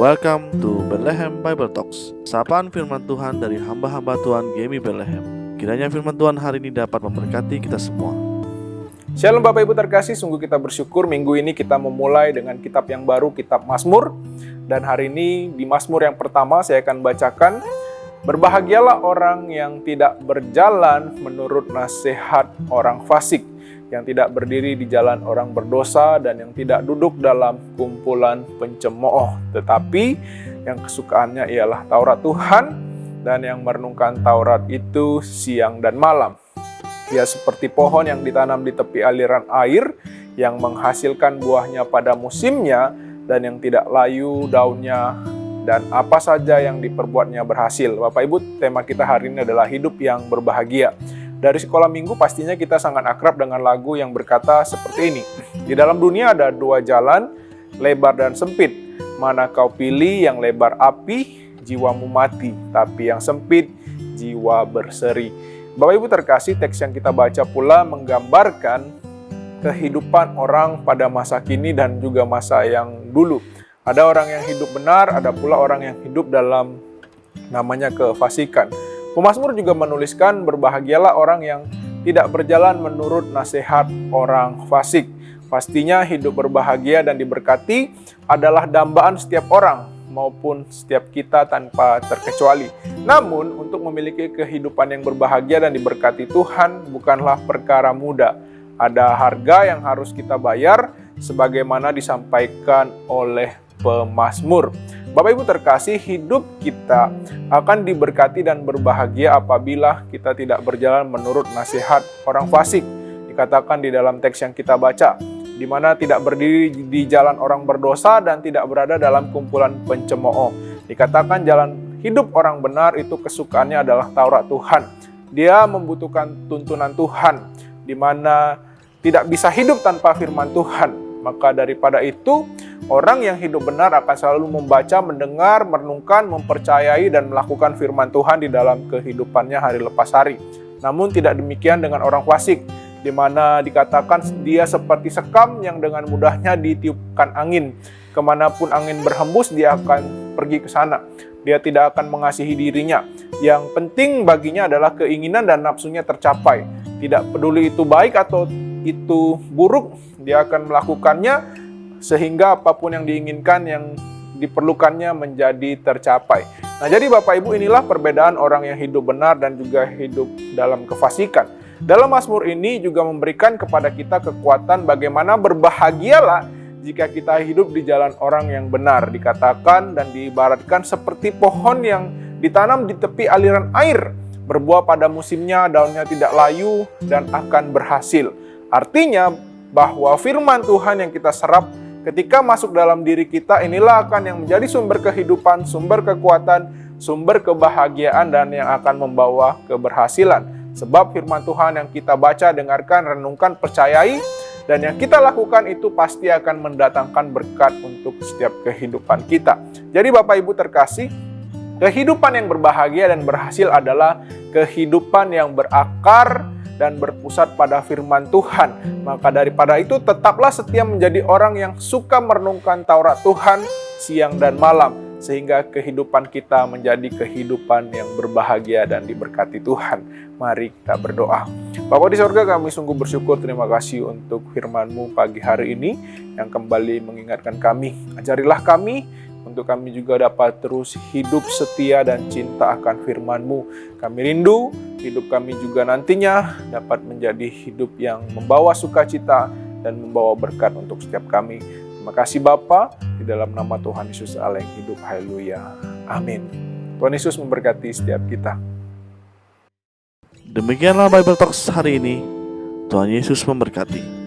Welcome to Bethlehem Bible Talks. Sapaan firman Tuhan dari hamba-hamba Tuhan GMI Bethlehem. Kiranya firman Tuhan hari ini dapat memberkati kita semua. Shalom Bapak Ibu terkasih, sungguh kita bersyukur minggu ini kita memulai dengan kitab yang baru, kitab Mazmur. Dan hari ini di Mazmur yang pertama saya akan bacakan, berbahagialah orang yang tidak berjalan menurut nasihat orang fasik, yang tidak berdiri di jalan orang berdosa, dan yang tidak duduk dalam kumpulan pencemooh. Tetapi yang kesukaannya ialah Taurat Tuhan, dan yang merenungkan Taurat itu siang dan malam. Dia seperti pohon yang ditanam di tepi aliran air, yang menghasilkan buahnya pada musimnya, dan yang tidak layu daunnya, dan apa saja yang diperbuatnya berhasil. Bapak Ibu, tema kita hari ini adalah hidup yang berbahagia. Dari sekolah minggu pastinya kita sangat akrab dengan lagu yang berkata seperti ini. Di dalam dunia ada dua jalan, lebar dan sempit. Mana kau pilih, yang lebar api, jiwamu mati. Tapi yang sempit, jiwa berseri. Bapak Ibu terkasih, teks yang kita baca pula menggambarkan kehidupan orang pada masa kini dan juga masa yang dulu. Ada orang yang hidup benar, ada pula orang yang hidup dalam namanya kefasikan. Pemazmur juga menuliskan, berbahagialah orang yang tidak berjalan menurut nasihat orang fasik. Pastinya hidup berbahagia dan diberkati adalah dambaan setiap orang maupun setiap kita tanpa terkecuali. Namun, untuk memiliki kehidupan yang berbahagia dan diberkati Tuhan bukanlah perkara mudah. Ada harga yang harus kita bayar sebagaimana disampaikan oleh pemazmur. Bapak Ibu terkasih, hidup kita akan diberkati dan berbahagia apabila kita tidak berjalan menurut nasihat orang fasik. Dikatakan di dalam teks yang kita baca, di mana tidak berdiri di jalan orang berdosa dan tidak berada dalam kumpulan pencemooh. Dikatakan jalan hidup orang benar itu kesukaannya adalah Taurat Tuhan. Dia membutuhkan tuntunan Tuhan, di mana tidak bisa hidup tanpa firman Tuhan. Maka daripada itu, orang yang hidup benar akan selalu membaca, mendengar, merenungkan, mempercayai, dan melakukan firman Tuhan di dalam kehidupannya hari lepas hari. Namun tidak demikian dengan orang fasik, di mana dikatakan dia seperti sekam yang dengan mudahnya ditiupkan angin. Kemanapun angin berhembus, dia akan pergi ke sana. Dia tidak akan mengasihi dirinya. Yang penting baginya adalah keinginan dan nafsunya tercapai. Tidak peduli itu baik atau itu buruk, dia akan melakukannya sehingga apapun yang diinginkan, yang diperlukannya menjadi tercapai. Nah, jadi Bapak Ibu, inilah perbedaan orang yang hidup benar dan juga hidup dalam kefasikan. Dalam Mazmur ini juga memberikan kepada kita kekuatan bagaimana berbahagialah jika kita hidup di jalan orang yang benar. Dikatakan dan diibaratkan seperti pohon yang ditanam di tepi aliran air, berbuah pada musimnya, daunnya tidak layu dan akan berhasil. Artinya bahwa firman Tuhan yang kita serap ketika masuk dalam diri kita, inilah akan yang menjadi sumber kehidupan, sumber kekuatan, sumber kebahagiaan, dan yang akan membawa keberhasilan. Sebab firman Tuhan yang kita baca, dengarkan, renungkan, percayai, dan yang kita lakukan itu pasti akan mendatangkan berkat untuk setiap kehidupan kita. Jadi Bapak Ibu terkasih, kehidupan yang berbahagia dan berhasil adalah kehidupan yang berakar dan berpusat pada firman Tuhan. Maka daripada itu, tetaplah setia menjadi orang yang suka merenungkan Taurat Tuhan siang dan malam, sehingga kehidupan kita menjadi kehidupan yang berbahagia dan diberkati Tuhan. Mari kita berdoa. Bapa di sorga, kami sungguh bersyukur, terima kasih untuk firman-Mu pagi hari ini yang kembali mengingatkan kami. Ajarilah kami untuk kami juga dapat terus hidup setia dan cinta akan firman-Mu. Kami rindu hidup kami juga nantinya dapat menjadi hidup yang membawa sukacita dan membawa berkat untuk setiap kami. Terima kasih Bapa, di dalam nama Tuhan Yesus Allah yang hidup. Haleluya. Amin. Tuhan Yesus memberkati setiap kita. Demikianlah Bible Talks hari ini. Tuhan Yesus memberkati.